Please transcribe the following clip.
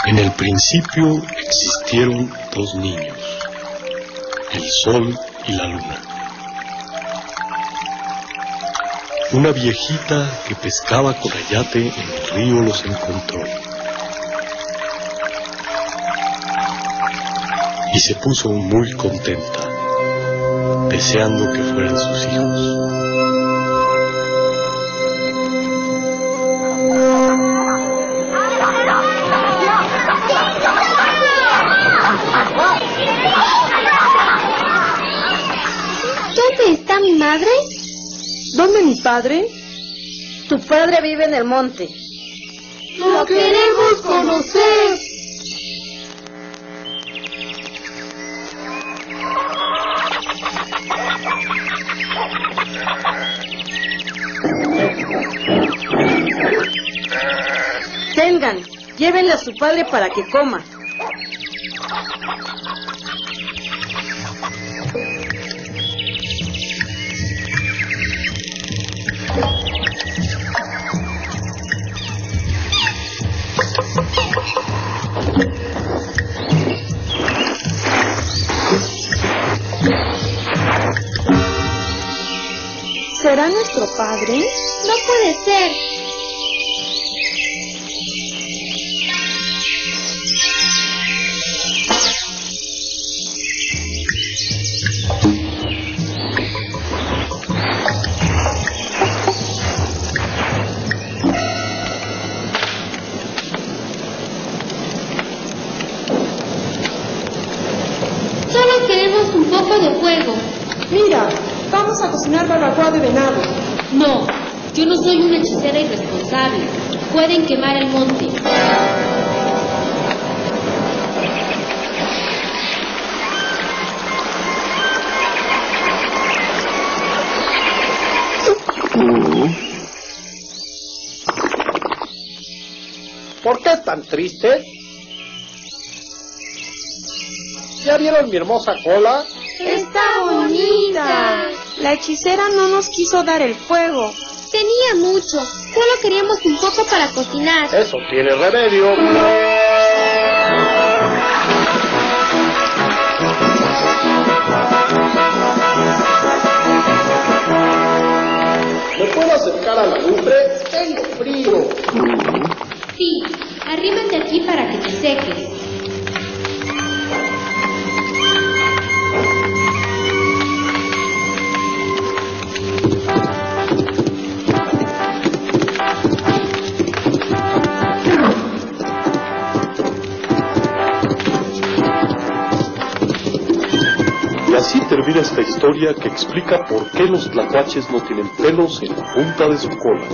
En el principio existieron dos niños, el sol y la luna. Una viejita que pescaba con ayate en el río los encontró y se puso muy contenta, deseando que fueran sus hijos. ¿Dónde está mi madre? ¿Dónde mi padre? Tu padre vive en el monte. ¡Lo queremos conocer! Tengan, llévenle a su padre para que coma. ¿Será nuestro padre? No puede ser. Solo queremos un poco de fuego. Mira, vamos a cocinar barbacoa de venado. No, yo no soy una hechicera irresponsable. Pueden quemar el monte. ¿Por qué tan tristes? ¿Ya vieron mi hermosa cola? ¡Está bonita! La hechicera no nos quiso dar el fuego. Tenía mucho. Solo queríamos un poco para cocinar. Eso tiene remedio. ¿Me puedo acercar a la lumbre? Tengo frío. Sí, arrímate aquí para que te seques. Y así termina esta historia que explica por qué los tlacuaches no tienen pelos en la punta de su cola.